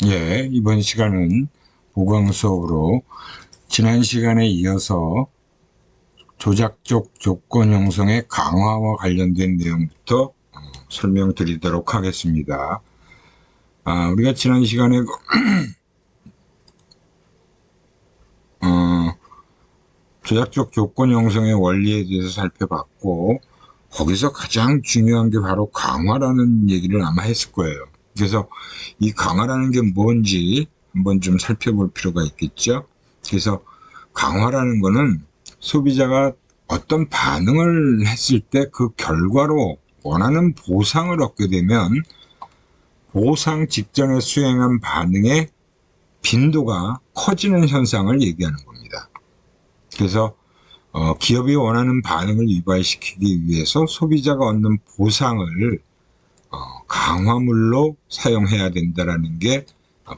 예, 이번 시간은 보강 수업으로 지난 시간에 이어서 조작적 조건 형성의 강화와 관련된 내용부터 설명드리도록 하겠습니다. 우리가 지난 시간에 조작적 조건 형성의 원리에 대해서 살펴봤고, 거기서 가장 중요한 게 바로 강화라는 얘기를 아마 했을 거예요. 그래서 이 강화라는 게 뭔지 한번 좀 살펴볼 필요가 있겠죠. 그래서 강화라는 거는 소비자가 어떤 반응을 했을 때 그 결과로 원하는 보상을 얻게 되면 보상 직전에 수행한 반응의 빈도가 커지는 현상을 얘기하는 겁니다. 그래서 기업이 원하는 반응을 유발시키기 위해서 소비자가 얻는 보상을 강화물로 사용해야 된다는 게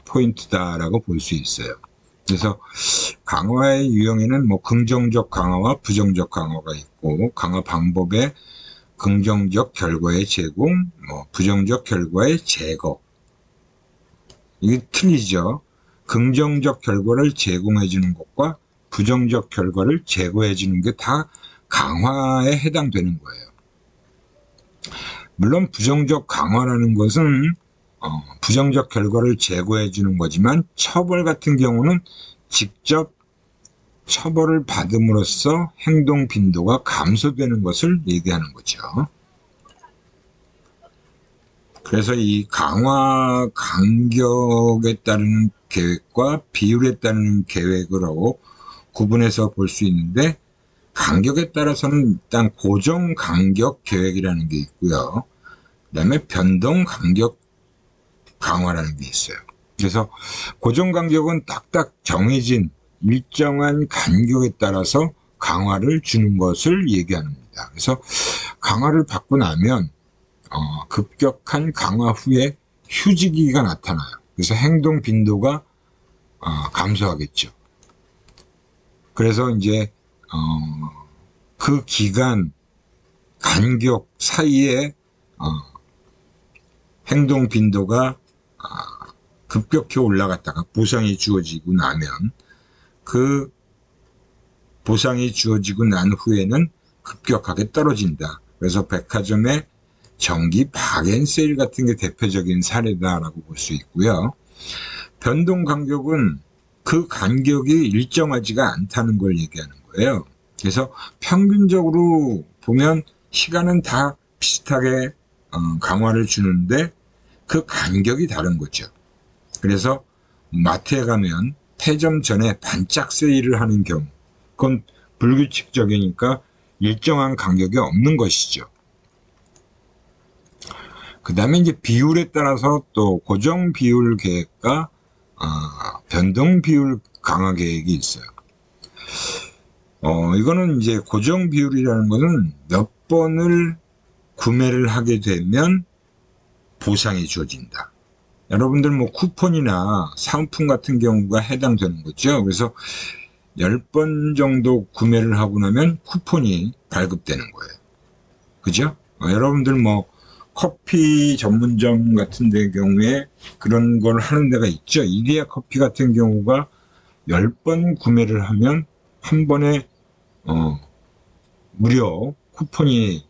포인트다라고 볼 수 있어요. 그래서 강화의 유형에는 긍정적 강화와 부정적 강화가 있고, 강화 방법에 긍정적 결과의 제공, 부정적 결과의 제거. 이게 틀리죠. 긍정적 결과를 제공해 주는 것과 부정적 결과를 제거해 주는 게 다 강화에 해당되는 거예요. 물론 부정적 강화라는 것은 부정적 결과를 제거해 주는 거지만, 처벌 같은 경우는 직접 처벌을 받음으로써 행동 빈도가 감소되는 것을 얘기하는 거죠. 그래서 이 강화 간격에 따르는 계획과 비율에 따르는 계획으로 구분해서 볼 수 있는데, 간격에 따라서는 일단 고정 간격 계획이라는 게 있고요. 그 다음에 변동 간격 강화라는 게 있어요. 그래서 고정 간격은 딱딱 정해진 일정한 간격에 따라서 강화를 주는 것을 얘기합니다. 그래서 강화를 받고 나면 급격한 강화 후에 휴지기가 나타나요. 그래서 행동 빈도가 감소하겠죠. 그래서 이제 그 기간 간격 사이에 행동 빈도가 급격히 올라갔다가 보상이 주어지고 나면, 그 보상이 주어지고 난 후에는 급격하게 떨어진다. 그래서 백화점의 정기 박앤세일 같은 게 대표적인 사례다라고 볼 수 있고요. 변동 간격은 그 간격이 일정하지가 않다는 걸 얘기하는 거예요. 그래서 평균적으로 보면 시간은 다 비슷하게 강화를 주는데 그 간격이 다른 거죠. 그래서 마트에 가면 폐점 전에 반짝 세일을 하는 경우, 그건 불규칙적이니까 일정한 간격이 없는 것이죠. 그 다음에 이제 비율에 따라서 또 고정 비율 계획과 변동 비율 강화 계획이 있어요. 이거는 이제 고정 비율이라는 것은 몇 번을 구매를 하게 되면 보상이 주어진다. 여러분들 쿠폰이나 상품 같은 경우가 해당되는 거죠. 그래서 10번 정도 구매를 하고 나면 쿠폰이 발급되는 거예요. 그죠? 여러분들 커피 전문점 같은 데 경우에 그런 걸 하는 데가 있죠. 이데아 커피 같은 경우가 10번 구매를 하면 한 번에 무료 쿠폰이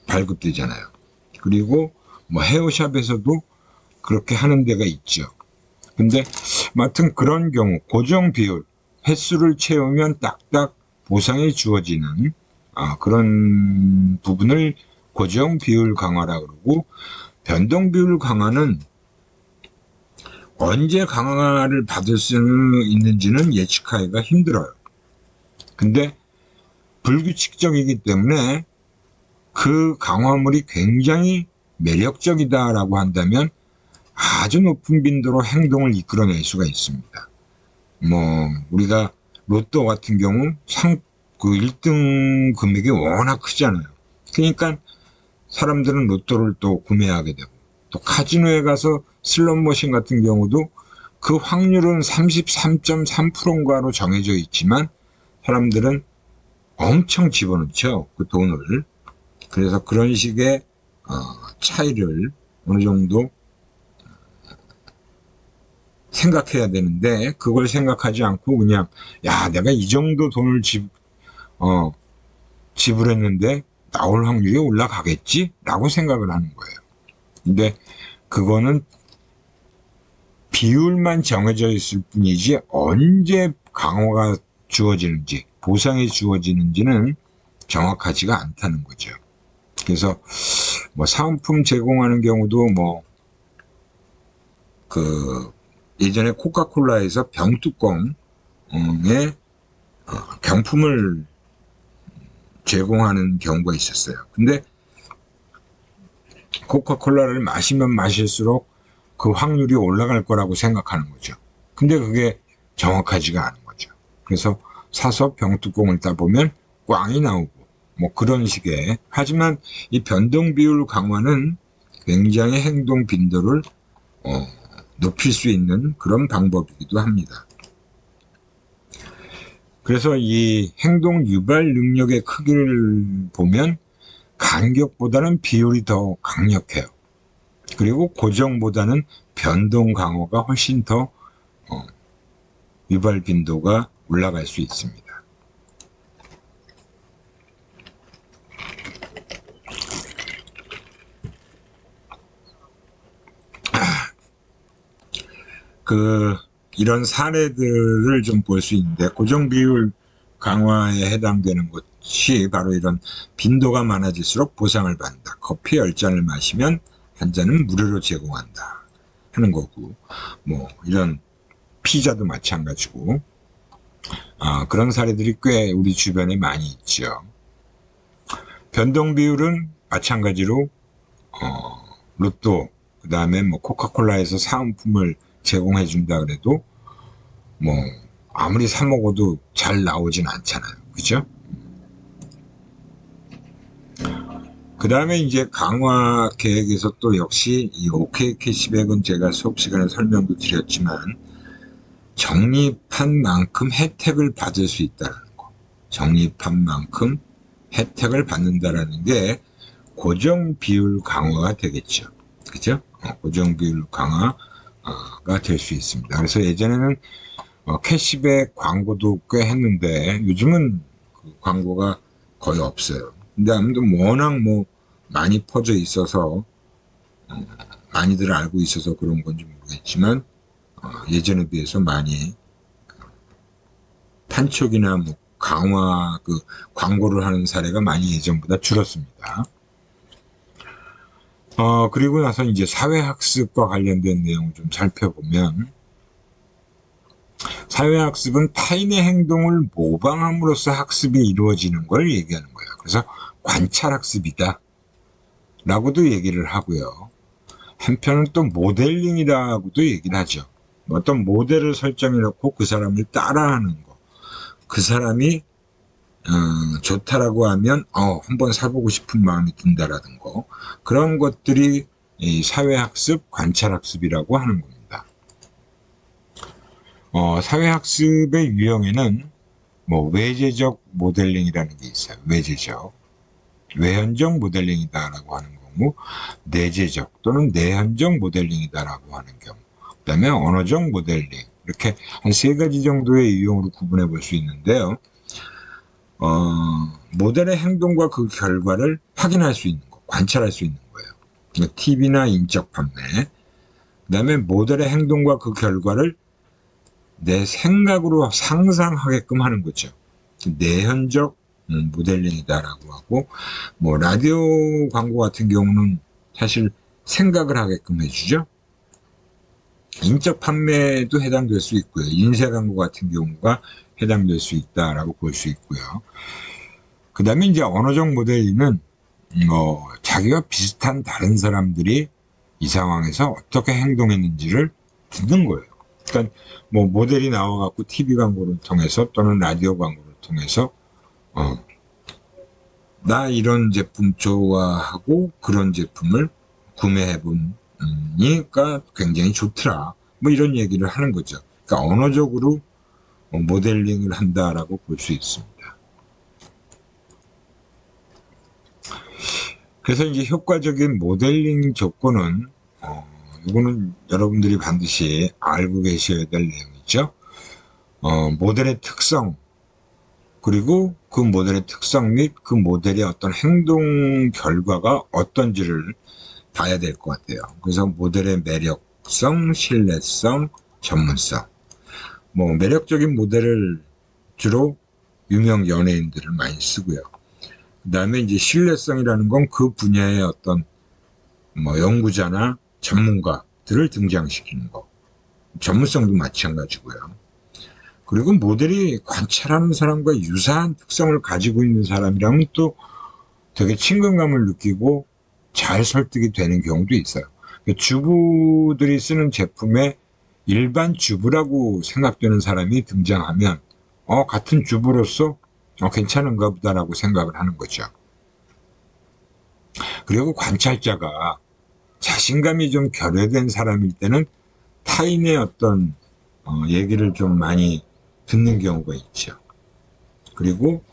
발급되잖아요. 그리고 헤어샵에서도 그렇게 하는 데가 있죠. 근데 아무튼 그런 경우 고정 비율, 횟수를 채우면 딱딱 보상이 주어지는 그런 부분을 고정 비율 강화라 그러고, 변동 비율 강화는 언제 강화를 받을 수 있는지는 예측하기가 힘들어요. 근데 불규칙적이기 때문에 그 강화물이 굉장히 매력적이다라고 한다면 아주 높은 빈도로 행동을 이끌어낼 수가 있습니다. 우리가 로또 같은 경우 그 1등 금액이 워낙 크잖아요. 그러니까 사람들은 로또를 또 구매하게 되고, 또 카지노에 가서 슬롯머신 같은 경우도 그 확률은 33.3%인가로 정해져 있지만 사람들은 엄청 집어넣죠, 그 돈을. 그래서 그런 식의 차이를 어느 정도 생각해야 되는데 그걸 생각하지 않고 그냥 야 내가 이 정도 돈을 지불했는데 나올 확률이 올라가겠지? 라고 생각을 하는 거예요. 근데 그거는 비율만 정해져 있을 뿐이지 언제 강화가 주어지는지 보상이 주어지는지는 정확하지가 않다는 거죠. 그래서 뭐 사은품 제공하는 경우도 뭐 그 예전에 코카콜라에서 병뚜껑에 경품을 제공하는 경우가 있었어요. 근데 코카콜라를 마시면 마실수록 그 확률이 올라갈 거라고 생각하는 거죠. 근데 그게 정확하지가 않은 거죠. 그래서 사서 병뚜껑을 따보면 꽝이 나오고 뭐 그런 식의, 하지만 이 변동 비율 강화는 굉장히 행동 빈도를 높일 수 있는 그런 방법이기도 합니다. 그래서 이 행동 유발 능력의 크기를 보면 간격보다는 비율이 더 강력해요. 그리고 고정보다는 변동 강화가 훨씬 더 유발 빈도가 올라갈 수 있습니다. 이런 사례들을 좀 볼 수 있는데, 고정 비율 강화에 해당되는 것이 바로 이런 빈도가 많아질수록 보상을 받는다. 커피 10잔을 마시면 한 잔은 무료로 제공한다 하는 거고, 뭐 이런 피자도 마찬가지고, 그런 사례들이 꽤 우리 주변에 많이 있죠. 변동 비율은 마찬가지로 로또, 그 다음에 뭐 코카콜라에서 사은품을 제공해 준다 그래도 뭐 아무리 사 먹어도 잘 나오진 않잖아요. 그죠? 그 다음에 이제 강화 계획에서 또 역시 이 OK 캐시백은 제가 수업 시간에 설명도 드렸지만 적립한 만큼 혜택을 받을 수 있다는 거. 적립한 만큼 혜택을 받는다라는 게 고정 비율 강화가 되겠죠. 그죠? 고정 비율 강화가 될 수 있습니다. 그래서 예전에는 캐시백 광고도 꽤 했는데 요즘은 그 광고가 거의 없어요. 근데 아무튼 워낙 뭐 많이 퍼져 있어서 많이들 알고 있어서 그런 건지 모르겠지만 예전에 비해서 많이 판촉이나 뭐 강화 그 광고를 하는 사례가 많이 예전보다 줄었습니다. 그리고 나서 이제 사회학습과 관련된 내용을 좀 살펴보면, 사회학습은 타인의 행동을 모방함으로써 학습이 이루어지는 걸 얘기하는 거예요. 그래서 관찰학습이다 라고도 얘기를 하고요. 한편은 또 모델링이라고도 얘기를 하죠. 어떤 모델을 설정해 놓고 그 사람을 따라하는 거. 그 사람이 좋다라고 하면 한번 사보고 싶은 마음이 든다라는 거, 그런 것들이 이 사회학습, 관찰학습이라고 하는 겁니다. 사회학습의 유형에는 뭐 외제적 모델링이라는 게 있어요. 외제적, 외현적 모델링이다라고 하는 경우, 내재적 또는 내현적 모델링이다라고 하는 경우, 그 다음에 언어적 모델링, 이렇게 한 3가지 정도의 유형으로 구분해 볼 수 있는데요. 모델의 행동과 그 결과를 확인할 수 있는 거, 관찰할 수 있는 거예요. 그러니까 TV나 인적 판매. 그 다음에 모델의 행동과 그 결과를 내 생각으로 상상하게끔 하는 거죠. 내현적 모델링이다라고 하고, 뭐 라디오 광고 같은 경우는 사실 생각을 하게끔 해주죠. 인적 판매도 해당될 수 있고요. 인쇄 광고 같은 경우가 해당될 수 있다라고 볼 수 있고요. 그 다음에 이제 언어적 모델링은 자기와 비슷한 다른 사람들이 이 상황에서 어떻게 행동했는지를 듣는 거예요. 그러니까 뭐 모델이 나와갖고 TV 광고를 통해서 또는 라디오 광고를 통해서 나 이런 제품 좋아하고 그런 제품을 구매해보니까 굉장히 좋더라, 뭐 이런 얘기를 하는 거죠. 그러니까 언어적으로 모델링을 한다라고 볼 수 있습니다. 그래서 이제 효과적인 모델링 조건은 이거는 여러분들이 반드시 알고 계셔야 될 내용이죠. 모델의 특성, 그리고 그 모델의 특성 및 그 모델의 어떤 행동 결과가 어떤지를 봐야 될 것 같아요. 그래서 모델의 매력성, 신뢰성, 전문성. 뭐 매력적인 모델을 주로 유명 연예인들을 많이 쓰고요. 그 다음에 이제 신뢰성이라는 건 그 분야의 어떤 뭐 연구자나 전문가들을 등장시키는 거. 전문성도 마찬가지고요. 그리고 모델이 관찰하는 사람과 유사한 특성을 가지고 있는 사람이라면 또 되게 친근감을 느끼고 잘 설득이 되는 경우도 있어요. 주부들이 쓰는 제품에 일반 주부라고 생각되는 사람이 등장하면 같은 주부로서 괜찮은가 보다라고 생각을 하는 거죠. 그리고 관찰자가 자신감이 좀 결여된 사람일 때는 타인의 어떤 얘기를 좀 많이 듣는 경우가 있죠. 그리고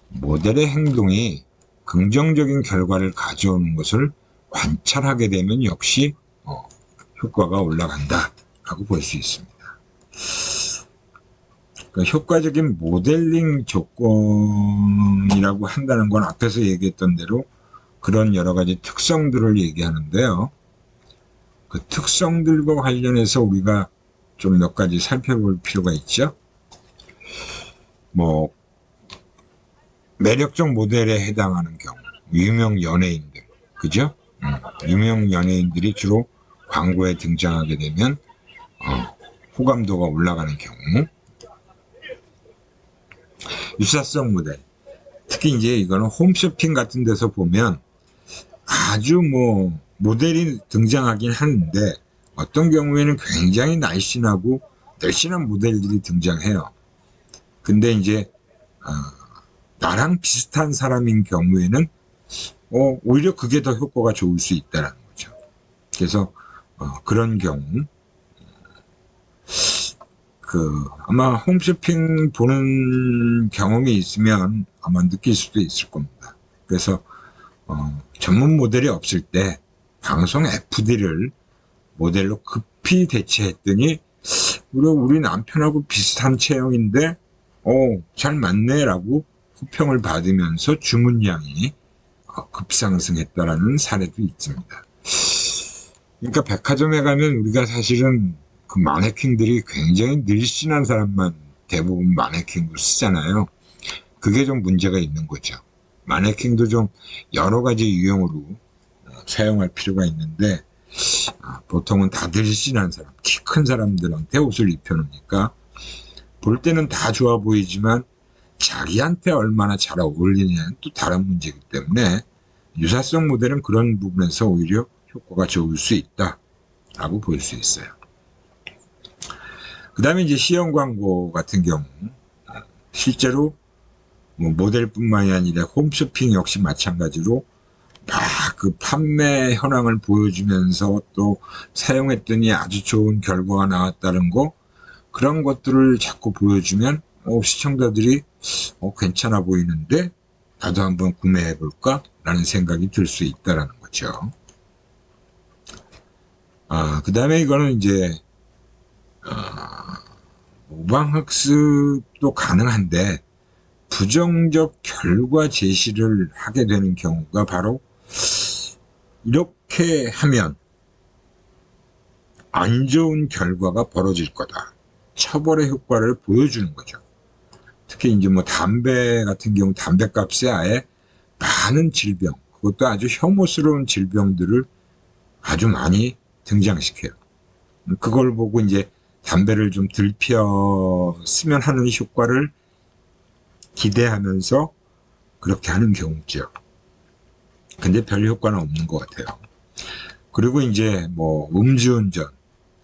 모델의 행동이 긍정적인 결과를 가져오는 것을 관찰하게 되면 역시 효과가 올라간다 라고 볼 수 있습니다. 그러니까 효과적인 모델링 조건이라고 한다는 건 앞에서 얘기했던 대로 그런 여러 가지 특성들을 얘기하는데요. 그 특성들과 관련해서 우리가 좀 몇 가지 살펴볼 필요가 있죠. 뭐 매력적 모델에 해당하는 경우, 유명 연예인들, 그죠? 유명 연예인들이 주로 광고에 등장하게 되면 호감도가 올라가는 경우. 유사성 모델, 특히 이제 이거는 홈쇼핑 같은 데서 보면 아주 뭐 모델이 등장하긴 하는데 어떤 경우에는 굉장히 날씬하고 날씬한 모델들이 등장해요. 근데 이제 나랑 비슷한 사람인 경우에는 오히려 그게 더 효과가 좋을 수 있다는 거죠. 그래서 그런 경우 아마 홈쇼핑 보는 경험이 있으면 아마 느낄 수도 있을 겁니다. 그래서 전문 모델이 없을 때 방송 FD를 모델로 급히 대체했더니 우리 남편하고 비슷한 체형인데 잘 맞네 라고 호평을 받으면서 주문량이 급상승했다라는 사례도 있습니다. 그러니까 백화점에 가면 우리가 사실은 그 마네킹들이 굉장히 늘씬한 사람만 대부분 마네킹으로 쓰잖아요. 그게 좀 문제가 있는 거죠. 마네킹도 좀 여러 가지 유형으로 사용할 필요가 있는데 보통은 다 늘씬한 사람, 키 큰 사람들한테 옷을 입혀놓으니까 볼 때는 다 좋아 보이지만 자기한테 얼마나 잘 어울리냐는 또 다른 문제이기 때문에 유사성 모델은 그런 부분에서 오히려 효과가 좋을 수 있다라고 볼 수 있어요. 그 다음에 이제 시험 광고 같은 경우 실제로 뭐 모델뿐만이 아니라 홈쇼핑 역시 마찬가지로 막 그 판매 현황을 보여주면서 또 사용했더니 아주 좋은 결과가 나왔다는 거, 그런 것들을 자꾸 보여주면 시청자들이 괜찮아 보이는데 나도 한번 구매해 볼까 라는 생각이 들 수 있다라는 거죠. 그 다음에 이거는 이제 모방학습도 가능한데 부정적 결과 제시를 하게 되는 경우가 바로 이렇게 하면 안 좋은 결과가 벌어질 거다. 처벌의 효과를 보여주는 거죠. 특히 이제 뭐 담배 같은 경우 담배값에 아예 많은 질병, 그것도 아주 혐오스러운 질병들을 아주 많이 등장시켜요. 그걸 보고 이제 담배를 좀 덜 피웠으면 하는 효과를 기대하면서 그렇게 하는 경우죠. 근데 별 효과는 없는 것 같아요. 그리고 이제 뭐 음주운전,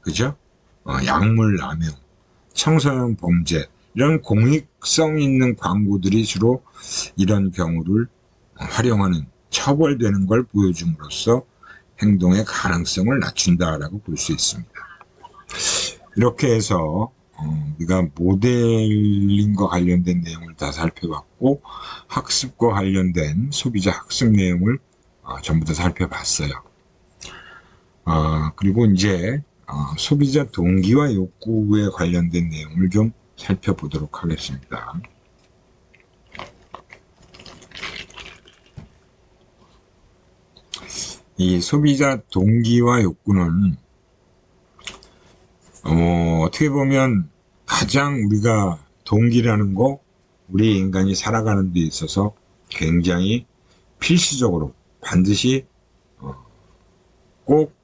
그죠? 약물 남용, 청소년 범죄, 이런 공익성 있는 광고들이 주로 이런 경우를 활용하는, 처벌되는 걸 보여줌으로써 행동의 가능성을 낮춘다라고 볼 수 있습니다. 이렇게 해서 우리가 모델링과 관련된 내용을 다 살펴봤고 학습과 관련된 소비자 학습 내용을 전부 다 살펴봤어요. 그리고 이제 소비자 동기와 욕구에 관련된 내용을 좀 살펴보도록 하겠습니다. 이 소비자 동기와 욕구는 어떻게 보면 가장 우리가 동기라는 거, 우리 인간이 살아가는 데 있어서 굉장히 필수적으로 반드시 꼭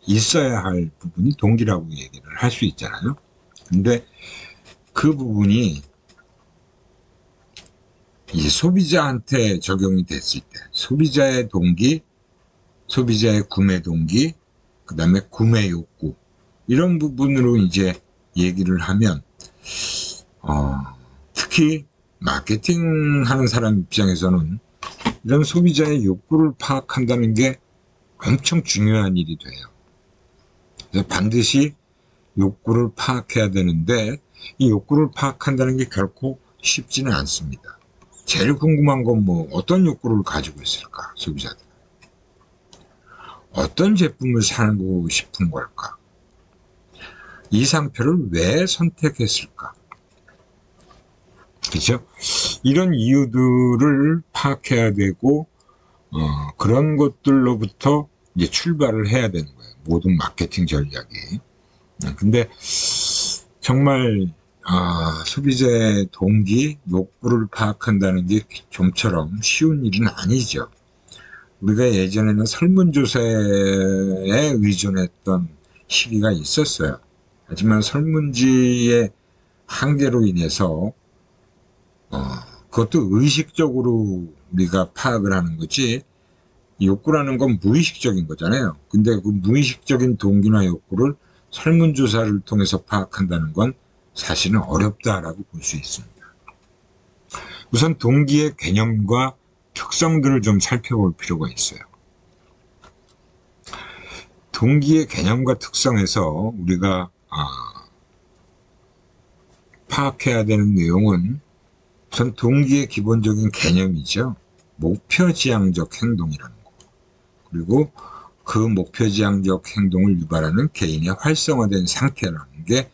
있어야 할 부분이 동기라고 얘기를 할 수 있잖아요. 근데 그 부분이 이제 소비자한테 적용이 됐을 때 소비자의 동기, 소비자의 구매 동기, 그 다음에 구매 욕구, 이런 부분으로 이제 얘기를 하면 특히 마케팅 하는 사람 입장에서는 이런 소비자의 욕구를 파악한다는 게 엄청 중요한 일이 돼요. 그래서 반드시 욕구를 파악해야 되는데 이 욕구를 파악한다는 게 결코 쉽지는 않습니다. 제일 궁금한 건 뭐 어떤 욕구를 가지고 있을까, 소비자들. 어떤 제품을 사고 싶은 걸까? 이 상표를 왜 선택했을까? 그죠? 이런 이유들을 파악해야 되고, 그런 것들로부터 이제 출발을 해야 되는 거예요. 모든 마케팅 전략이. 근데 정말 소비자의 동기, 욕구를 파악한다는 게 좀처럼 쉬운 일은 아니죠. 우리가 예전에는 설문조사에 의존했던 시기가 있었어요. 하지만 설문지의 한계로 인해서 그것도 의식적으로 우리가 파악을 하는 거지, 욕구라는 건 무의식적인 거잖아요. 근데 그 무의식적인 동기나 욕구를 설문조사를 통해서 파악한다는 건 사실은 어렵다라고 볼 수 있습니다. 우선 동기의 개념과 특성들을 좀 살펴볼 필요가 있어요. 동기의 개념과 특성에서 우리가 파악해야 되는 내용은 우선 동기의 기본적인 개념이죠. 목표지향적 행동이라는 거. 그리고 그 목표지향적 행동을 유발하는 개인의 활성화된 상태라는 게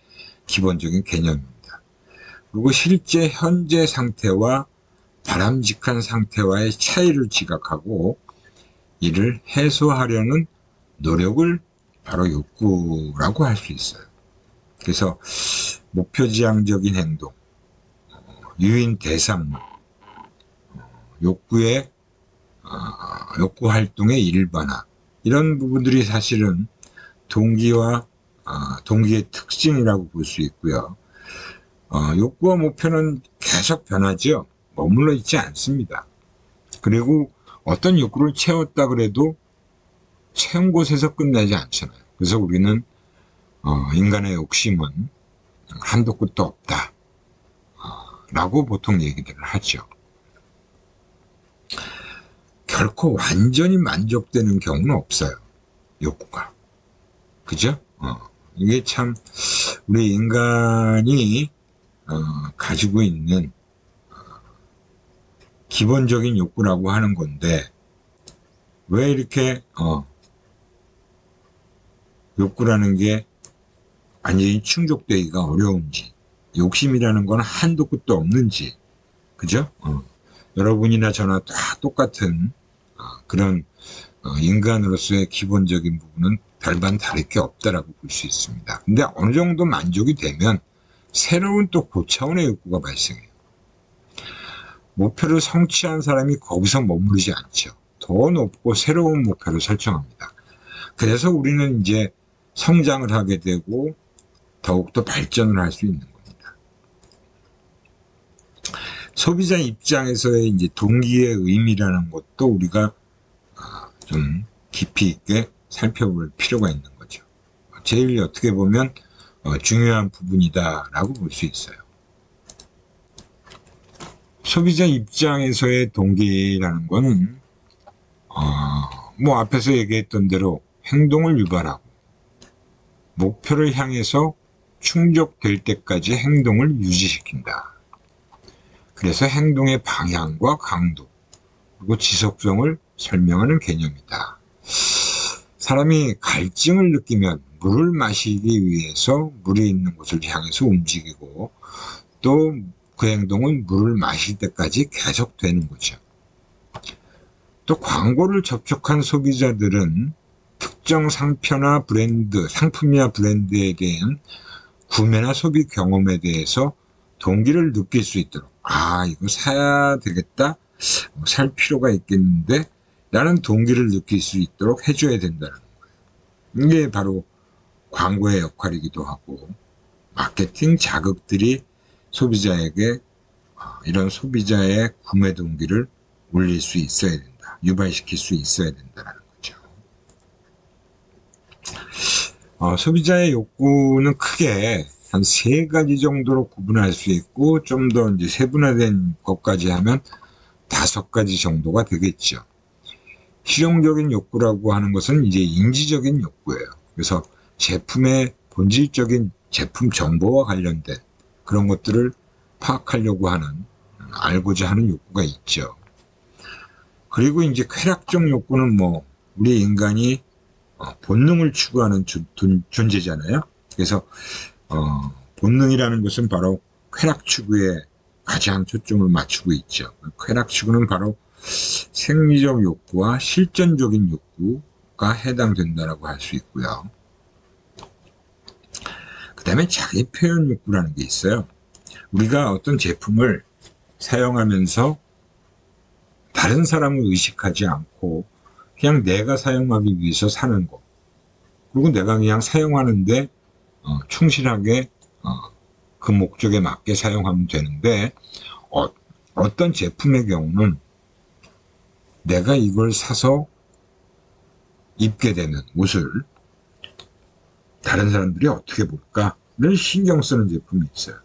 기본적인 개념입니다. 그리고 실제 현재 상태와 바람직한 상태와의 차이를 지각하고 이를 해소하려는 노력을 바로 욕구라고 할 수 있어요. 그래서 목표지향적인 행동, 유인 대상물, 욕구 활동의 일반화, 이런 부분들이 사실은 동기의 특징이라고 볼 수 있고요. 욕구와 목표는 계속 변하죠. 머물러 있지 않습니다. 그리고 어떤 욕구를 채웠다 그래도 채운 곳에서 끝나지 않잖아요. 그래서 우리는 인간의 욕심은 한도 끝도 없다 라고 보통 얘기들을 하죠. 결코 완전히 만족되는 경우는 없어요, 욕구가. 그죠? 이게 참 우리 인간이 가지고 있는 기본적인 욕구라고 하는 건데, 왜 이렇게 욕구라는 게 완전히 충족되기가 어려운지, 욕심이라는 건 한도 끝도 없는지, 그죠? 여러분이나 저나 다 똑같은 그런 인간으로서의 기본적인 부분은 별반 다를 게 없다라고 볼 수 있습니다. 근데 어느 정도 만족이 되면 새로운 또 고차원의 욕구가 발생해요. 목표를 성취한 사람이 거기서 머무르지 않죠. 더 높고 새로운 목표를 설정합니다. 그래서 우리는 이제 성장을 하게 되고 더욱더 발전을 할 수 있는 겁니다. 소비자 입장에서의 이제 동기의 의미라는 것도 우리가 좀 깊이 있게 살펴볼 필요가 있는 거죠. 제일 어떻게 보면 중요한 부분이다라고 볼 수 있어요. 소비자 입장에서의 동기라는 거는 뭐 앞에서 얘기했던 대로 행동을 유발하고 목표를 향해서 충족될 때까지 행동을 유지시킨다. 그래서 행동의 방향과 강도 그리고 지속성을 설명하는 개념이다. 사람이 갈증을 느끼면 물을 마시기 위해서 물이 있는 곳을 향해서 움직이고 또 그 행동은 물을 마실 때까지 계속되는 거죠. 또 광고를 접촉한 소비자들은 특정 상표나 브랜드, 상품이나 브랜드에 대한 구매나 소비 경험에 대해서 동기를 느낄 수 있도록 이거 사야 되겠다, 살 필요가 있겠는데 라는 동기를 느낄 수 있도록 해줘야 된다는 거예요. 이게 바로 광고의 역할이기도 하고 마케팅 자극들이 소비자에게 이런 소비자의 구매 동기를 올릴 수 있어야 된다, 유발시킬 수 있어야 된다는 거죠. 소비자의 욕구는 크게 한 3가지 정도로 구분할 수 있고 좀 더 이제 세분화된 것까지 하면 5가지 정도가 되겠죠. 실용적인 욕구라고 하는 것은 이제 인지적인 욕구예요. 그래서 제품의 본질적인 제품 정보와 관련된 그런 것들을 파악하려고 하는, 알고자 하는 욕구가 있죠. 그리고 이제 쾌락적 욕구는 우리 인간이 본능을 추구하는 존재잖아요. 그래서 본능이라는 것은 바로 쾌락 추구에 가장 초점을 맞추고 있죠. 쾌락 추구는 바로 생리적 욕구와 실전적인 욕구가 해당된다라고 할 수 있고요. 그 다음에 자기 표현 욕구라는 게 있어요. 우리가 어떤 제품을 사용하면서 다른 사람을 의식하지 않고 그냥 내가 사용하기 위해서 사는 거, 그리고 내가 그냥 사용하는데 충실하게 그 목적에 맞게 사용하면 되는데, 어떤 제품의 경우는 내가 이걸 사서 입게 되는 옷을 다른 사람들이 어떻게 볼까를 신경 쓰는 제품이 있어요.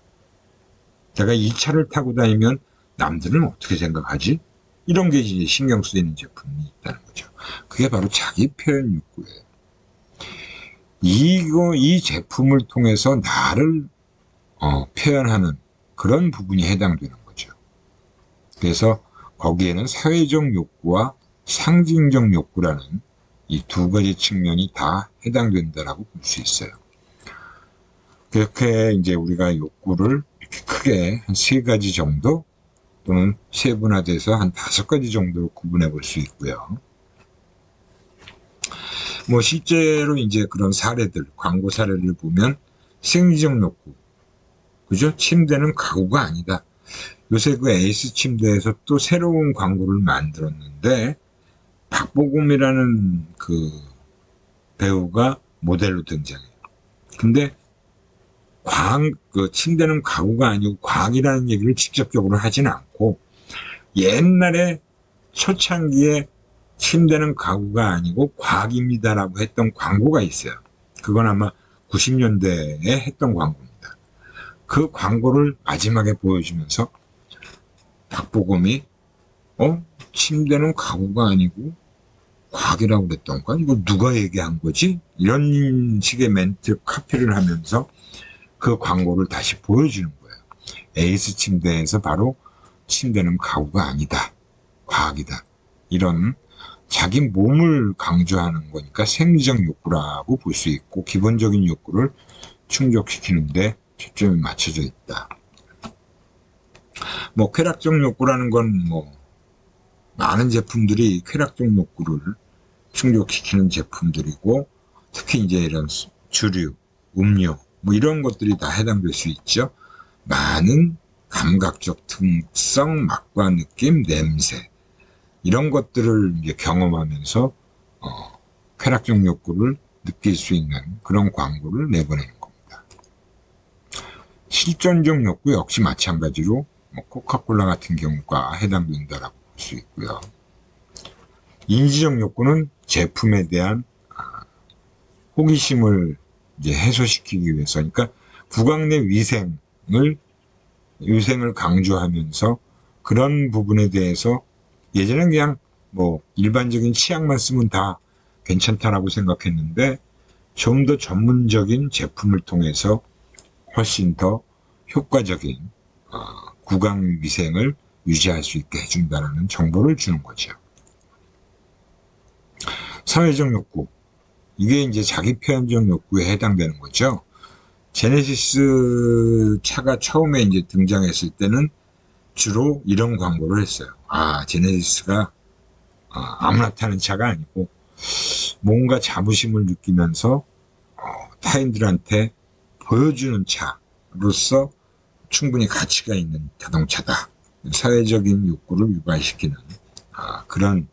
내가 이 차를 타고 다니면 남들은 어떻게 생각하지? 이런 게 이제 신경 쓰이는 제품이 있다는 거죠. 그게 바로 자기 표현 욕구예요. 이 제품을 통해서 나를 표현하는 그런 부분이 해당되는 거죠. 그래서 거기에는 사회적 욕구와 상징적 욕구라는 이 2가지 측면이 다 해당된다라고 볼 수 있어요. 그렇게 이제 우리가 욕구를 이렇게 크게 한 3가지 정도 또는 세분화돼서 한 5가지 정도로 구분해 볼 수 있고요. 실제로 이제 그런 사례들, 광고 사례를 보면 생리적 욕구, 그죠? 침대는 가구가 아니다. 요새 그 에이스 침대에서 또 새로운 광고를 만들었는데 박보검이라는 그 배우가 모델로 등장해요. 근데 그 침대는 가구가 아니고 과학이라는 얘기를 직접적으로 하진 않고 옛날에 초창기에 침대는 가구가 아니고 과학입니다라고 했던 광고가 있어요. 그건 아마 90년대에 했던 광고입니다. 그 광고를 마지막에 보여주면서 박보검이 침대는 가구가 아니고 과학이라고 그랬던가? 이거 누가 얘기한 거지? 이런 식의 멘트 카피를 하면서 그 광고를 다시 보여주는 거예요. 에이스 침대에서 바로 침대는 가구가 아니다, 과학이다, 이런 자기 몸을 강조하는 거니까 생리적 욕구라고 볼 수 있고 기본적인 욕구를 충족시키는데 초점이 맞춰져 있다. 쾌락적 욕구라는 건 많은 제품들이 쾌락적 욕구를 충족시키는 제품들이고, 특히 이제 이런 주류, 음료 이런 것들이 다 해당될 수 있죠. 많은 감각적 특성, 맛과 느낌, 냄새 이런 것들을 이제 경험하면서 쾌락적 욕구를 느낄 수 있는 그런 광고를 내보내는 겁니다. 실전적 욕구 역시 마찬가지로 코카콜라 같은 경우가 해당된다라고 볼 수 있고요. 인지적 욕구는 제품에 대한 호기심을 이제 해소시키기 위해서, 그러니까 구강 내 위생을 강조하면서 그런 부분에 대해서 예전엔 그냥 일반적인 치약만 쓰면 다 괜찮다라고 생각했는데 좀 더 전문적인 제품을 통해서 훨씬 더 효과적인 구강 위생을 유지할 수 있게 해준다는 정보를 주는 거죠. 사회적 욕구, 이게 이제 자기 표현적 욕구에 해당되는 거죠. 제네시스 차가 처음에 이제 등장했을 때는 주로 이런 광고를 했어요. 제네시스가 아무나 타는 차가 아니고 뭔가 자부심을 느끼면서 타인들한테 보여주는 차로서 충분히 가치가 있는 자동차다. 사회적인 욕구를 유발시키는 그런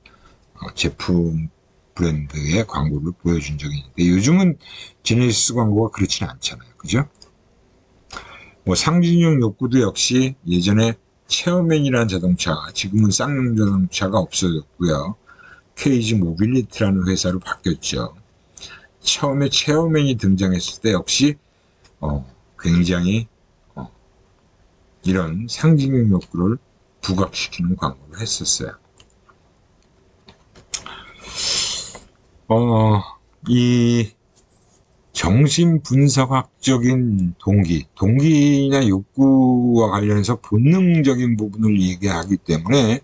제품 브랜드의 광고를 보여준 적이 있는데, 요즘은 제네시스 광고가 그렇지는 않잖아요. 그죠? 뭐 상징적 욕구도 역시 예전에 체어맨이라는 자동차, 지금은 쌍용 자동차가 없어졌고요. 케이지 모빌리티라는 회사로 바뀌었죠. 처음에 체어맨이 등장했을 때 역시 굉장히 이런 상징적 욕구를 부각시키는 광고를 했었어요. 이 정신분석학적인 동기나 욕구와 관련해서 본능적인 부분을 얘기하기 때문에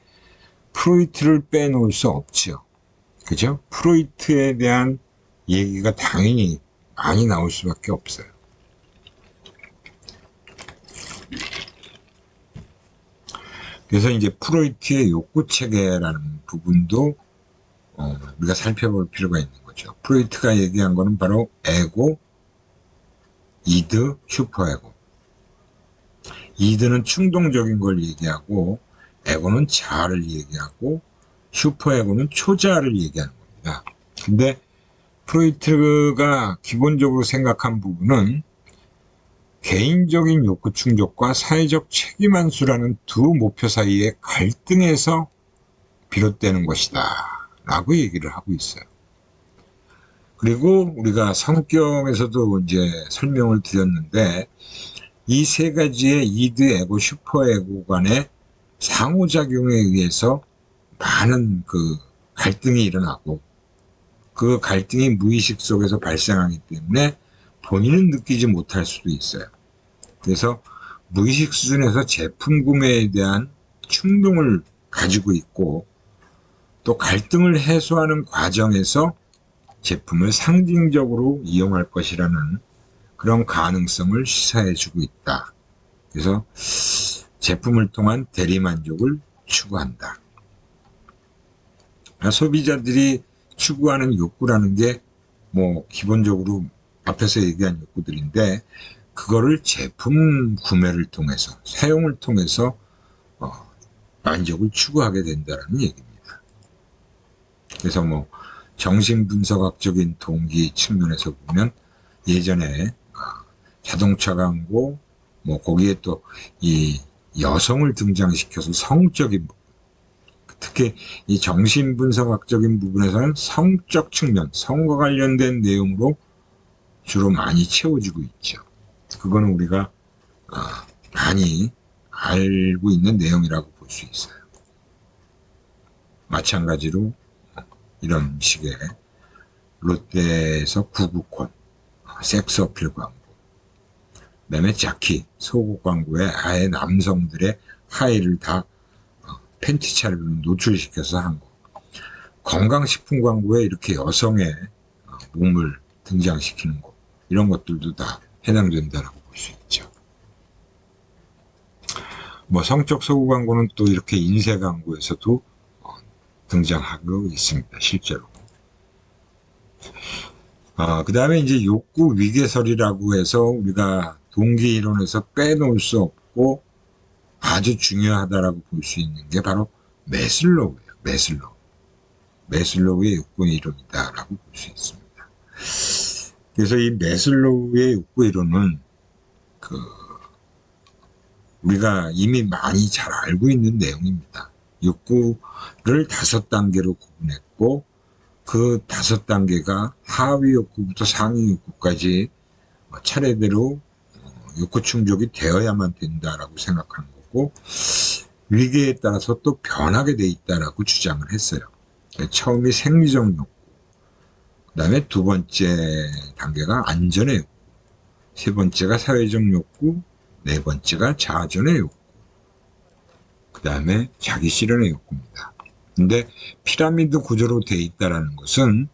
프로이트를 빼놓을 수 없죠. 그죠? 프로이트에 대한 얘기가 당연히 많이 나올 수밖에 없어요. 그래서 이제 프로이트의 욕구 체계라는 부분도 우리가 살펴볼 필요가 있는 거죠. 프로이트가 얘기한 거는 바로 에고, 이드, 슈퍼에고. 이드는 충동적인 걸 얘기하고, 에고는 자아를 얘기하고, 슈퍼에고는 초자아를 얘기하는 겁니다. 근데 프로이트가 기본적으로 생각한 부분은 개인적인 욕구 충족과 사회적 책임 환수라는 두 목표 사이의 갈등에서 비롯되는 것이다 라고 얘기를 하고 있어요. 그리고 우리가 성격에서도 이제 설명을 드렸는데, 이 세 가지의 이드, 에고, 슈퍼에고 간의 상호작용에 의해서 많은 갈등이 일어나고, 그 갈등이 무의식 속에서 발생하기 때문에 본인은 느끼지 못할 수도 있어요. 그래서 무의식 수준에서 제품 구매에 대한 충동을 가지고 있고, 또 갈등을 해소하는 과정에서 제품을 상징적으로 이용할 것이라는 그런 가능성을 시사해주고 있다. 그래서 제품을 통한 대리만족을 추구한다. 소비자들이 추구하는 욕구라는 게 뭐 기본적으로 앞에서 얘기한 욕구들인데, 그거를 제품 구매를 통해서, 사용을 통해서 만족을 추구하게 된다는 얘기입니다. 그래서 뭐 정신분석학적인 동기 측면에서 보면, 예전에 자동차 광고, 뭐 거기에 또 이 여성을 등장시켜서 성적인 부분, 특히 이 정신분석학적인 부분에서는 성적 측면, 성과 관련된 내용으로 주로 많이 채워지고 있죠. 그거는 우리가 많이 알고 있는 내용이라고 볼 수 있어요. 마찬가지로 이런 식의 롯데에서 구구콘, 섹스 어필 광고, 그다음에 자키, 속옷 광고에 아예 남성들의 하의를 다 팬티차를 노출시켜서 한 거, 건강식품 광고에 이렇게 여성의 몸을 등장시키는 거, 이런 것들도 다 해당된다라고 볼 수 있죠. 뭐 성적 소구 광고는 또 이렇게 인쇄 광고에서도 등장하고 있습니다. 실제로. 그 다음에 이제 욕구 위계설이라고 해서 우리가 동기 이론에서 빼놓을 수 없고 아주 중요하다라고 볼 수 있는 게 바로 매슬로우예요. 매슬로우의 욕구 이론이다라고 볼 수 있습니다. 그래서 이 매슬로우의 욕구 이론은 우리가 이미 많이 잘 알고 있는 내용입니다. 욕구를 5단계로 구분했고, 그 5단계가 하위 욕구부터 상위 욕구까지 차례대로 욕구 충족이 되어야만 된다라고 생각하는 거고, 위계에 따라서 또 변하게 돼 있다라고 주장을 했어요. 처음이 생리적 욕구, 그 다음에 두 번째 단계가 안전의 욕구, 세 번째가 사회적 욕구, 네 번째가 자아전의 욕구, 그 다음에 자기 실현의 욕구입니다. 근데 피라미드 구조로 돼 있다라는 것은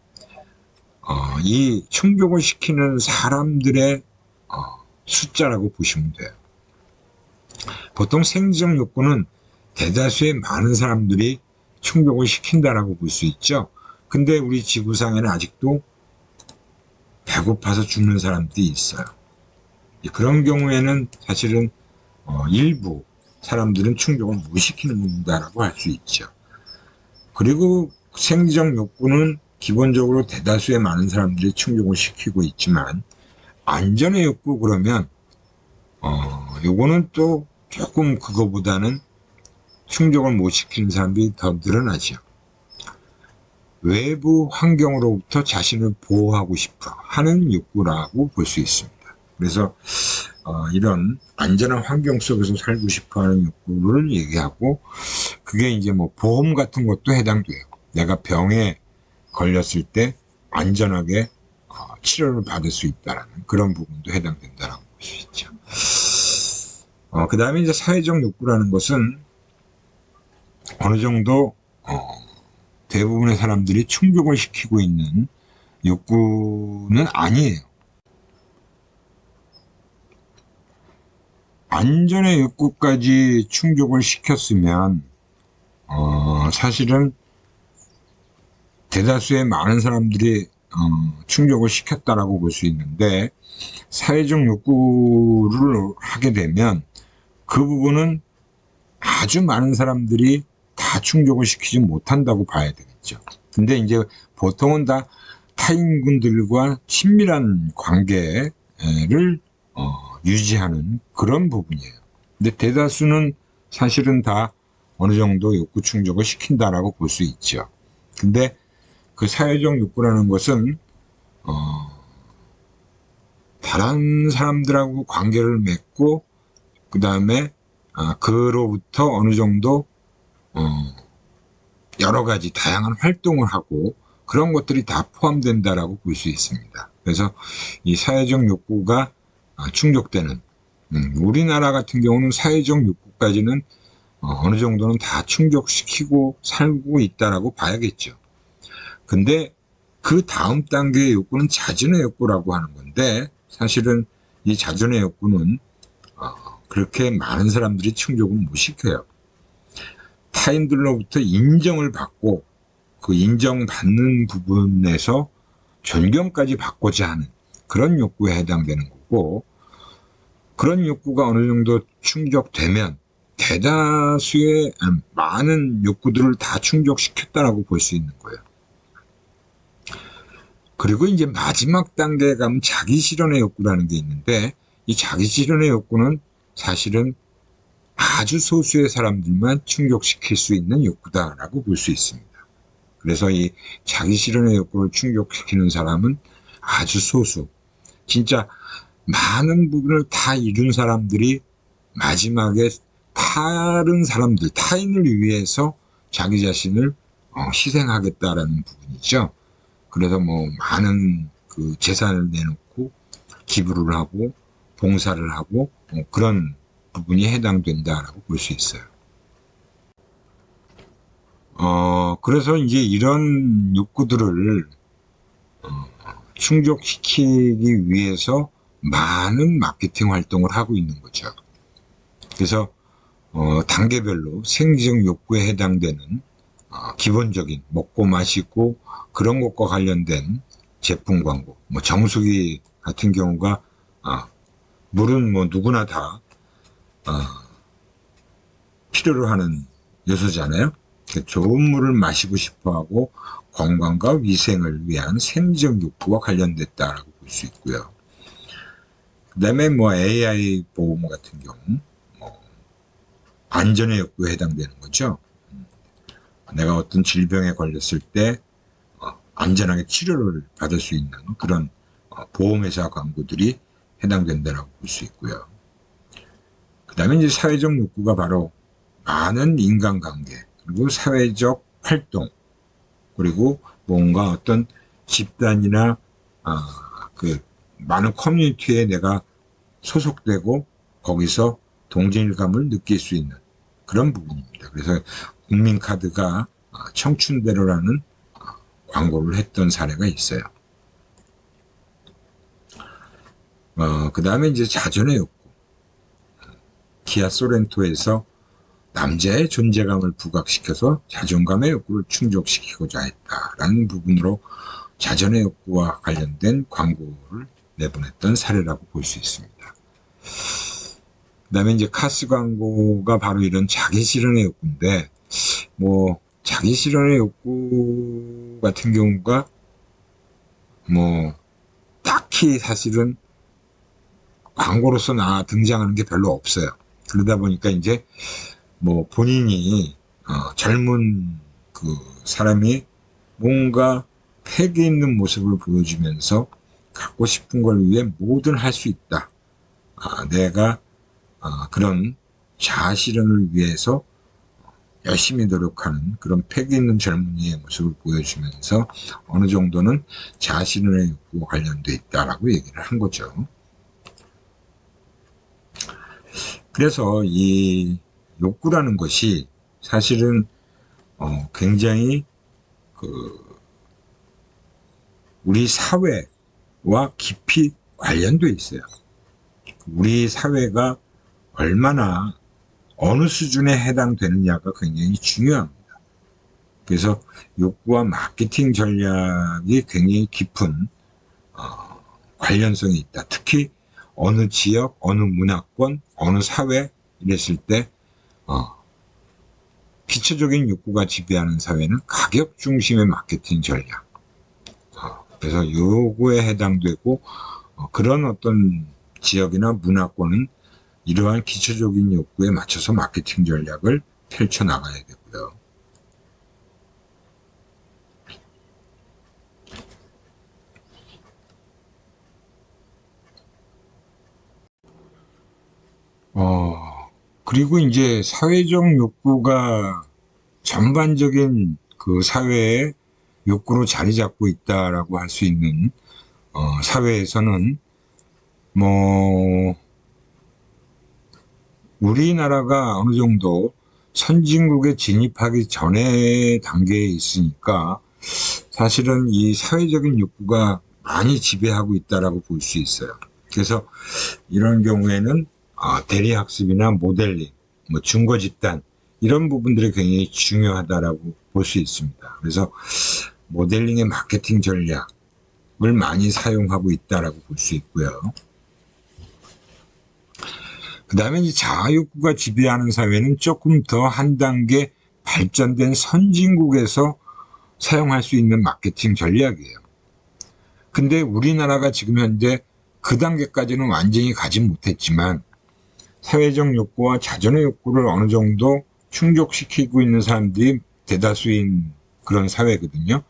이 충족을 시키는 사람들의 숫자라고 보시면 돼요. 보통 생리적 욕구는 대다수의 많은 사람들이 충족을 시킨다라고 볼 수 있죠. 근데 우리 지구상에는 아직도 배고파서 죽는 사람들이 있어요. 그런 경우에는 사실은 일부 사람들은 충족을 못 시키는다라고 할 수 있죠. 그리고 생리적 욕구는 기본적으로 대다수의 많은 사람들이 충족을 시키고 있지만, 안전의 욕구 그러면 요거는 또 조금 그거보다는 충족을 못 시키는 사람들이 더 늘어나죠. 외부 환경으로부터 자신을 보호하고 싶어 하는 욕구라고 볼 수 있습니다. 그래서 이런 안전한 환경 속에서 살고 싶어 하는 욕구를 얘기하고, 그게 이제 뭐 보험 같은 것도 해당돼요. 내가 병에 걸렸을 때 안전하게 치료를 받을 수 있다는 그런 부분도 해당된다라고 볼 수 있죠. 그 다음에 이제 사회적 욕구라는 것은 어느 정도 대부분의 사람들이 충족을 시키고 있는 욕구는 아니에요. 안전의 욕구까지 충족을 시켰으면 사실은 대다수의 많은 사람들이 충족을 시켰다라고 볼 수 있는데, 사회적 욕구를 하게 되면 그 부분은 아주 많은 사람들이 다 충족을 시키지 못한다고 봐야 되겠죠. 근데 이제 보통은 다 타인분들과 친밀한 관계를 유지하는 그런 부분이에요. 근데 대다수는 사실은 다 어느 정도 욕구 충족을 시킨다라고 볼 수 있죠. 근데 그 사회적 욕구라는 것은 다른 사람들하고 관계를 맺고, 그 다음에 그로부터 어느 정도 여러 가지 다양한 활동을 하고, 그런 것들이 다 포함된다라고 볼 수 있습니다. 그래서 이 사회적 욕구가 충족되는, 우리나라 같은 경우는 사회적 욕구까지는 어느 정도는 다 충족시키고 살고 있다라고 봐야겠죠. 근데 그 다음 단계의 욕구는 자존의 욕구라고 하는 건데, 사실은 이 자존의 욕구는 그렇게 많은 사람들이 충족을 못 시켜요. 타인들로부터 인정을 받고 그 인정받는 부분에서 존경까지 받고자 하는 그런 욕구에 해당되는 거고, 그런 욕구가 어느 정도 충족되면 대다수의 많은 욕구들을 다 충족시켰다라고 볼 수 있는 거예요. 그리고 이제 마지막 단계에 가면 자기 실현의 욕구라는 게 있는데, 이 자기 실현의 욕구는 사실은 아주 소수의 사람들만 충족시킬 수 있는 욕구다라고 볼 수 있습니다. 그래서 이 자기 실현의 욕구를 충족시키는 사람은 아주 소수, 진짜 많은 부분을 다 이룬 사람들이 마지막에 다른 사람들, 타인을 위해서 자기 자신을 희생하겠다라는 부분이죠. 그래서 뭐 많은 그 재산을 내놓고 기부를 하고 봉사를 하고 그런 부분이 해당된다라고 볼 수 있어요. 그래서 이제 이런 욕구들을 충족시키기 위해서 많은 마케팅 활동을 하고 있는 거죠. 그래서 단계별로 생리적 욕구에 해당되는 기본적인 먹고 마시고 그런 것과 관련된 제품 광고, 뭐 정수기 같은 경우가 물은 뭐 누구나 다 필요로 하는 요소잖아요. 좋은 물을 마시고 싶어하고 건강과 위생을 위한 생리적 욕구와 관련됐다라고 볼 수 있고요. 그 다음에 뭐 AI 보험 같은 경우 안전의 욕구에 해당되는 거죠. 내가 어떤 질병에 걸렸을 때 안전하게 치료를 받을 수 있는 그런 보험회사 광고들이 해당된다라고 볼 수 있고요. 그 다음에 이제 사회적 욕구가 바로 많은 인간관계, 그리고 사회적 활동, 그리고 뭔가 어떤 집단이나 그 많은 커뮤니티에 내가 소속되고 거기서 동질감을 느낄 수 있는 그런 부분입니다. 그래서 국민카드가 청춘대로라는 광고를 했던 사례가 있어요. 그 다음에 이제 자존의 욕구. 기아 소렌토에서 남자의 존재감을 부각시켜서 자존감의 욕구를 충족시키고자 했다라는 부분으로 자존의 욕구와 관련된 광고를 내보냈던 사례라고 볼 수 있습니다. 그 다음에 이제 카스 광고가 바로 이런 자기 실현의 욕구인데, 뭐, 자기 실현의 욕구 같은 경우가, 뭐, 딱히 사실은 광고로서 등장하는 게 별로 없어요. 그러다 보니까 이제, 뭐, 본인이, 젊은 그 사람이 뭔가 패기 있는 모습을 보여주면서 갖고 싶은 걸 위해 뭐든 할 수 있다. 내가 그런 자아 실현을 위해서 열심히 노력하는 그런 패기 있는 젊은이의 모습을 보여주면서 어느 정도는 자아 실현의 욕구와 관련돼 있다라고 얘기를 한 거죠. 그래서 이 욕구라는 것이 사실은 굉장히 우리 사회와 깊이 관련돼 있어요. 우리 사회가 얼마나 어느 수준에 해당되느냐가 굉장히 중요합니다. 그래서 욕구와 마케팅 전략이 굉장히 깊은 관련성이 있다. 특히 어느 지역, 어느 문화권, 어느 사회 이랬을 때 기초적인 욕구가 지배하는 사회는 가격 중심의 마케팅 전략. 그래서 요거에 해당되고 그런 어떤 지역이나 문화권은 이러한 기초적인 욕구에 맞춰서 마케팅 전략을 펼쳐나가야 되고요. 그리고 이제 사회적 욕구가 전반적인 그 사회의 욕구로 자리 잡고 있다라고 할 수 있는 사회에서는 뭐 우리나라가 어느 정도 선진국에 진입하기 전의 단계에 있으니까 사실은 이 사회적인 욕구가 많이 지배하고 있다라고 볼 수 있어요. 그래서 이런 경우에는 대리학습이나 모델링, 뭐 증거 집단 이런 부분들이 굉장히 중요하다라고 볼 수 있습니다. 그래서 모델링의 마케팅 전략을 많이 사용하고 있다라고 볼 수 있고요. 그 다음에 이제 자아욕구가 지배하는 사회는 조금 더 한 단계 발전된 선진국에서 사용할 수 있는 마케팅 전략이에요. 근데 우리나라가 지금 현재 그 단계까지는 완전히 가지 못했지만 사회적 욕구와 자존의 욕구를 어느 정도 충족시키고 있는 사람들이 대다수인 그런 사회거든요.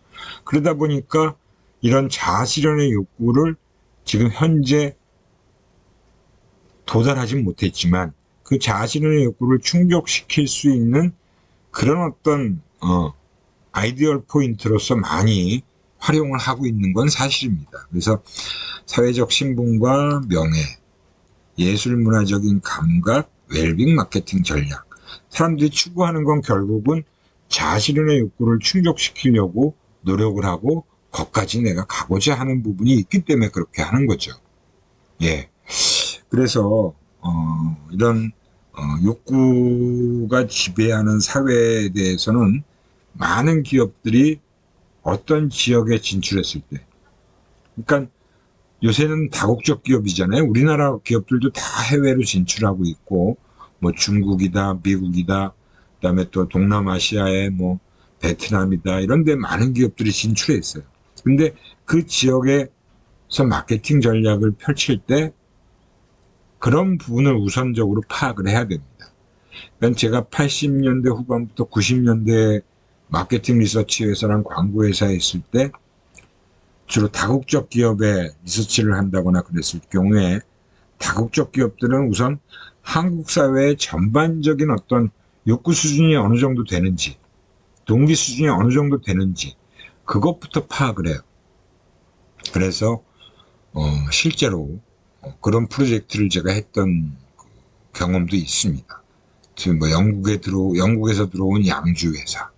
그러다 보니까 이런 자아 실현의 욕구를 지금 현재 도달하진 못했지만 그 자아 실현의 욕구를 충족시킬 수 있는 그런 어떤 아이디얼 포인트로서 많이 활용을 하고 있는 건 사실입니다. 그래서 사회적 신분과 명예, 예술 문화적인 감각, 웰빙 마케팅 전략. 사람들이 추구하는 건 결국은 자아 실현의 욕구를 충족시키려고 노력을 하고 거기까지 내가 가고자 하는 부분이 있기 때문에 그렇게 하는 거죠. 예. 그래서 이런 욕구가 지배하는 사회에 대해서는 많은 기업들이 어떤 지역에 진출했을 때, 그러니까 요새는 다국적 기업이잖아요. 우리나라 기업들도 다 해외로 진출하고 있고, 뭐 중국이다, 미국이다, 그다음에 또 동남아시아의 뭐 베트남이다 이런 데 많은 기업들이 진출했어요. 근데 그 지역에서 마케팅 전략을 펼칠 때 그런 부분을 우선적으로 파악을 해야 됩니다. 그러니까 제가 80년대 후반부터 90년대 마케팅 리서치 회사랑 광고 회사에 있을 때 주로 다국적 기업에 리서치를 한다거나 그랬을 경우에 다국적 기업들은 우선 한국 사회의 전반적인 어떤 욕구 수준이 어느 정도 되는지, 동기 수준이 어느 정도 되는지 그것부터 파악을 해요. 그래서 실제로 그런 프로젝트를 제가 했던 경험도 있습니다. 지금 뭐 영국에서 들어온 양주 회사,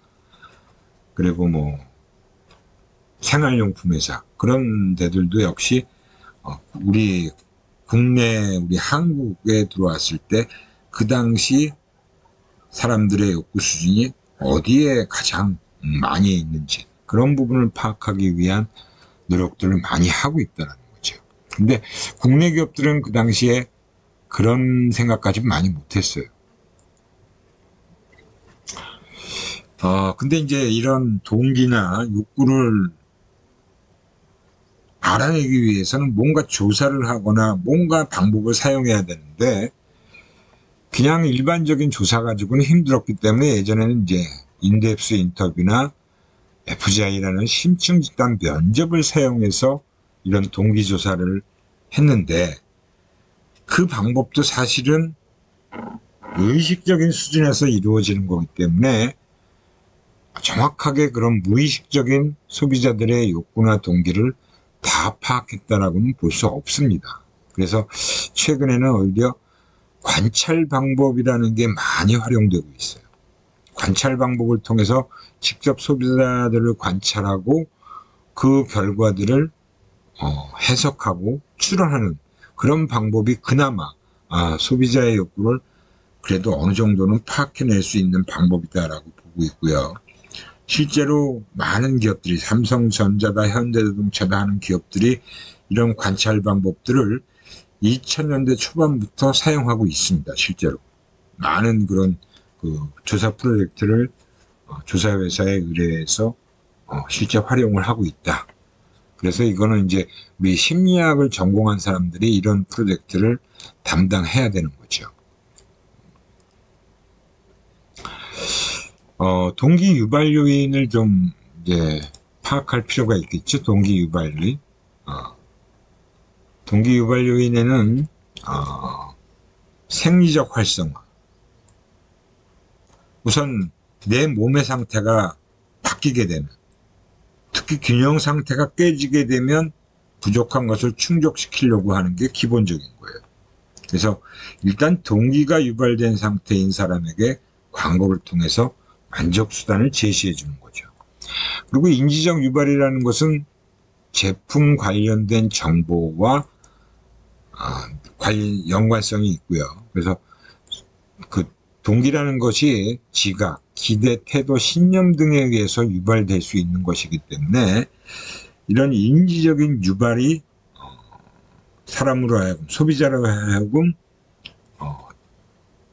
그리고 뭐 생활용품 회사 그런 데들도 역시 우리 국내 우리 한국에 들어왔을 때 그 당시 사람들의 욕구 수준이 어디에 가장 많이 있는지 그런 부분을 파악하기 위한 노력들을 많이 하고 있다는 거죠. 근데 국내 기업들은 그 당시에 그런 생각까지 많이 못했어요. 근데 이제 이런 동기나 욕구를 알아내기 위해서는 뭔가 조사를 하거나 뭔가 방법을 사용해야 되는데 그냥 일반적인 조사 가지고는 힘들었기 때문에 예전에는 이제 인덱스 인터뷰나 FGI라는 심층 집단 면접을 사용해서 이런 동기 조사를 했는데 그 방법도 사실은 의식적인 수준에서 이루어지는 거기 때문에 정확하게 그런 무의식적인 소비자들의 욕구나 동기를 다 파악했다라고는 볼 수 없습니다. 그래서 최근에는 오히려 관찰 방법이라는 게 많이 활용되고 있어요. 관찰 방법을 통해서 직접 소비자들을 관찰하고 그 결과들을 해석하고 추론하는 그런 방법이 그나마 소비자의 욕구를 그래도 어느 정도는 파악해낼 수 있는 방법이다라고 보고 있고요. 실제로 많은 기업들이 삼성전자다 현대자동차다 하는 기업들이 이런 관찰 방법들을 2000년대 초반부터 사용하고 있습니다. 실제로 많은 그런 그 조사 프로젝트를 조사회사에 의뢰해서 실제 활용을 하고 있다. 그래서 이거는 이제 우리 심리학을 전공한 사람들이 이런 프로젝트를 담당해야 되는 거죠. 동기 유발 요인을 좀 이제 파악할 필요가 있겠죠. 동기 유발 요인. 동기 유발 요인에는 생리적 활성화. 우선 내 몸의 상태가 바뀌게 되면, 특히 균형 상태가 깨지게 되면 부족한 것을 충족시키려고 하는 게 기본적인 거예요. 그래서 일단 동기가 유발된 상태인 사람에게 광고를 통해서 만족수단을 제시해 주는 거죠. 그리고 인지적 유발이라는 것은 제품 관련된 정보와 연관성이 있고요. 그래서 그 동기라는 것이 지각, 기대, 태도, 신념 등에 의해서 유발될 수 있는 것이기 때문에 이런 인지적인 유발이 사람으로 하여금, 소비자로 하여금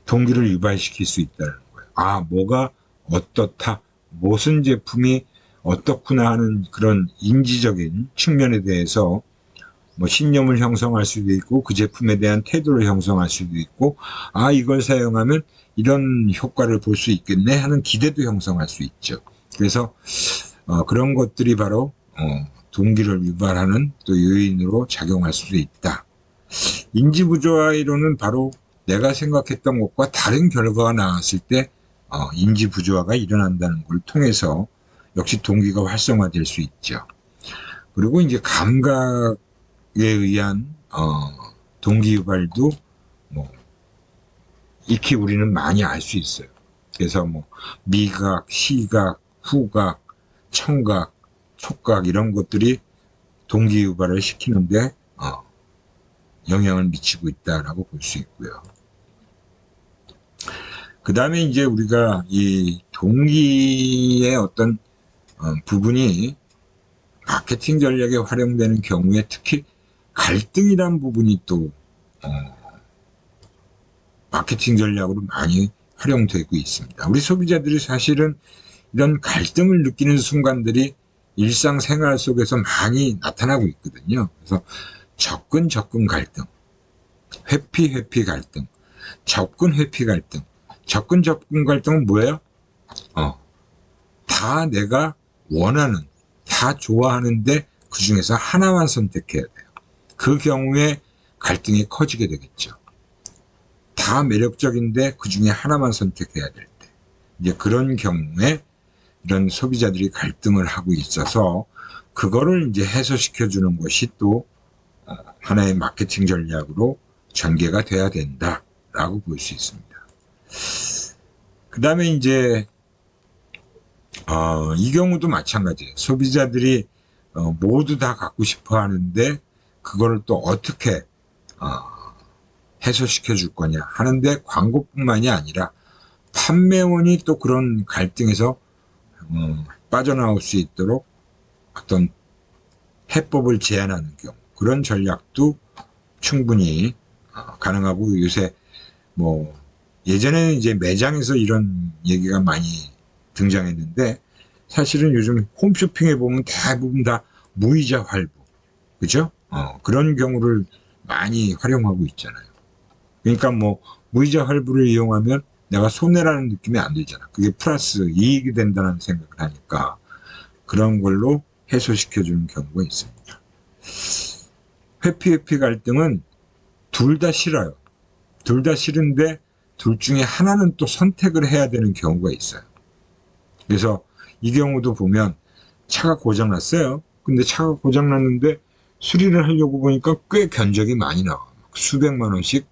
동기를 유발시킬 수 있다는 거예요. 뭐가 어떻다, 무슨 제품이 어떻구나 하는 그런 인지적인 측면에 대해서 뭐 신념을 형성할 수도 있고 그 제품에 대한 태도를 형성할 수도 있고 이걸 사용하면 이런 효과를 볼 수 있겠네 하는 기대도 형성할 수 있죠. 그래서 그런 것들이 바로 동기를 유발하는 또 요인으로 작용할 수도 있다. 인지부조화 이론은 바로 내가 생각했던 것과 다른 결과가 나왔을 때 인지부조화가 일어난다는 걸 통해서 역시 동기가 활성화될 수 있죠. 그리고 이제 감각에 의한 동기 유발도 익히 우리는 많이 알 수 있어요. 그래서 미각, 시각, 후각, 청각, 촉각 이런 것들이 동기 유발을 시키는데 영향을 미치고 있다라고 볼 수 있고요. 그 다음에 이제 우리가 이 동기의 어떤 부분이 마케팅 전략에 활용되는 경우에 특히 갈등이란 부분이 또 마케팅 전략으로 많이 활용되고 있습니다. 우리 소비자들이 사실은 이런 갈등을 느끼는 순간들이 일상생활 속에서 많이 나타나고 있거든요. 그래서 접근 갈등, 회피 갈등, 접근 회피 갈등. 접근 갈등은 뭐예요? 다 내가 원하는, 다 좋아하는데 그 중에서 하나만 선택해야 돼요. 그 경우에 갈등이 커지게 되겠죠. 다 매력적인데 그 중에 하나만 선택해야 될 때. 이제 그런 경우에 이런 소비자들이 갈등을 하고 있어서 그거를 이제 해소시켜주는 것이 또 하나의 마케팅 전략으로 전개가 돼야 된다라고 볼 수 있습니다. 그 다음에 이제 이 경우도 마찬가지예요. 소비자들이 모두 다 갖고 싶어 하는데 그거를 또 어떻게 해소시켜 줄 거냐 하는데, 광고뿐만이 아니라 판매원이 또 그런 갈등에서 빠져나올 수 있도록 어떤 해법을 제안하는 경우, 그런 전략도 충분히 가능하고, 요새 뭐 예전에는 이제 매장에서 이런 얘기가 많이 등장했는데, 사실은 요즘 홈쇼핑에 보면 대부분 다 무이자 할부, 그죠? 그런 경우를 많이 활용하고 있잖아요. 그러니까 뭐 무이자 할부를 이용하면 내가 손해라는 느낌이 안 들잖아. 그게 플러스 이익이 된다는 생각을 하니까 그런 걸로 해소시켜주는 경우가 있습니다. 회피 갈등은 둘 다 싫어요. 둘 다 싫은데 둘 중에 하나는 또 선택을 해야 되는 경우가 있어요. 그래서 이 경우도 보면 차가 고장났어요. 근데 차가 고장났는데 수리를 하려고 보니까 꽤 견적이 많이 나와. 수백만 원씩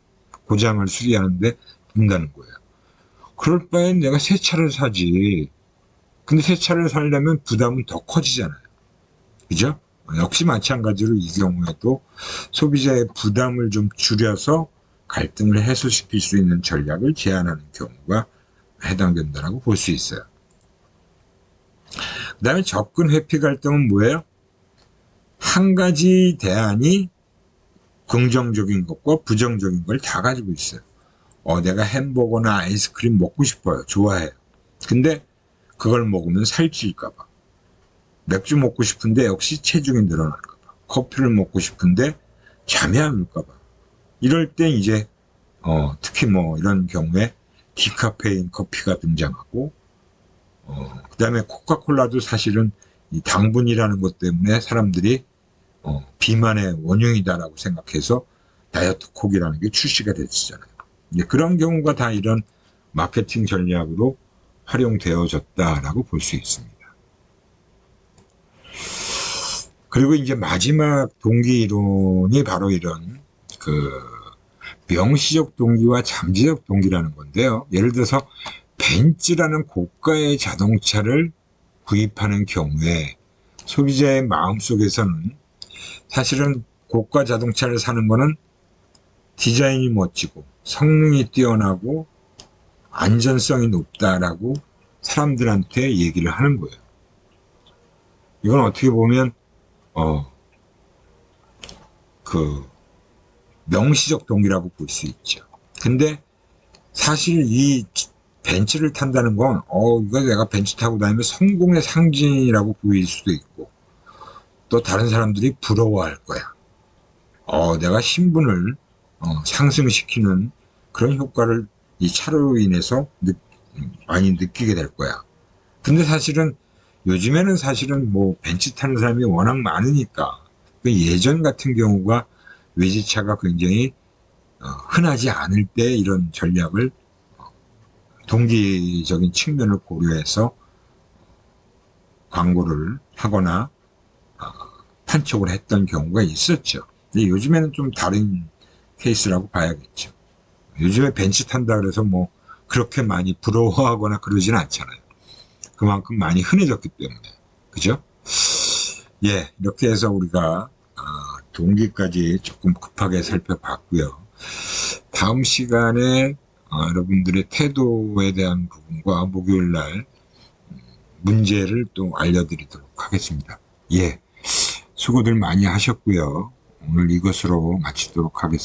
고장을 수리하는데 든다는 거예요. 그럴 바엔 내가 새 차를 사지. 근데 새 차를 사려면 부담은 더 커지잖아요. 그죠? 역시 마찬가지로 이 경우에도 소비자의 부담을 좀 줄여서 갈등을 해소시킬 수 있는 전략을 제안하는 경우가 해당된다고 볼 수 있어요. 그 다음에 접근 회피 갈등은 뭐예요? 한 가지 대안이 긍정적인 것과 부정적인 걸 다 가지고 있어요. 내가 햄버거나 아이스크림 먹고 싶어요. 좋아해요. 근데 그걸 먹으면 살찔까봐. 맥주 먹고 싶은데 역시 체중이 늘어날까봐. 커피를 먹고 싶은데 잠이 안 올까봐. 이럴 때 이제 특히 뭐 이런 경우에 디카페인 커피가 등장하고, 그 다음에 코카콜라도 사실은 이 당분이라는 것 때문에 사람들이 비만의 원흉이다라고 생각해서 다이어트 콕이라는 게 출시가 됐잖아요. 그런 경우가 다 이런 마케팅 전략으로 활용되어졌다라고 볼 수 있습니다. 그리고 이제 마지막 동기 이론이 바로 이런 명시적 동기와 잠재적 동기라는 건데요. 예를 들어서 벤츠라는 고가의 자동차를 구입하는 경우에 소비자의 마음속에서는 사실은 고가 자동차를 사는 거는 디자인이 멋지고 성능이 뛰어나고 안전성이 높다라고 사람들한테 얘기를 하는 거예요. 이건 어떻게 보면 명시적 동기라고 볼 수 있죠. 근데 사실 이 벤츠를 탄다는 건 이거 내가 벤츠 타고 다니면 성공의 상징이라고 보일 수도 있고, 또 다른 사람들이 부러워할 거야. 내가 신분을 상승시키는 그런 효과를 이 차로 인해서 많이 느끼게 될 거야. 근데 사실은 요즘에는 사실은 뭐 벤츠 타는 사람이 워낙 많으니까 예전 같은 경우가 외제차가 굉장히 흔하지 않을 때 이런 전략을 동기적인 측면을 고려해서 광고를 하거나 판촉을 했던 경우가 있었죠. 근데 요즘에는 좀 다른 케이스라고 봐야겠죠. 요즘에 벤츠 탄다 그래서 뭐 그렇게 많이 부러워하거나 그러지는 않잖아요. 그만큼 많이 흔해졌기 때문에. 그죠? 예, 이렇게 해서 우리가 동기까지 조금 급하게 살펴봤고요. 다음 시간에 여러분들의 태도에 대한 부분과 목요일날 문제를 또 알려드리도록 하겠습니다. 예, 수고들 많이 하셨고요. 오늘 이것으로 마치도록 하겠습니다.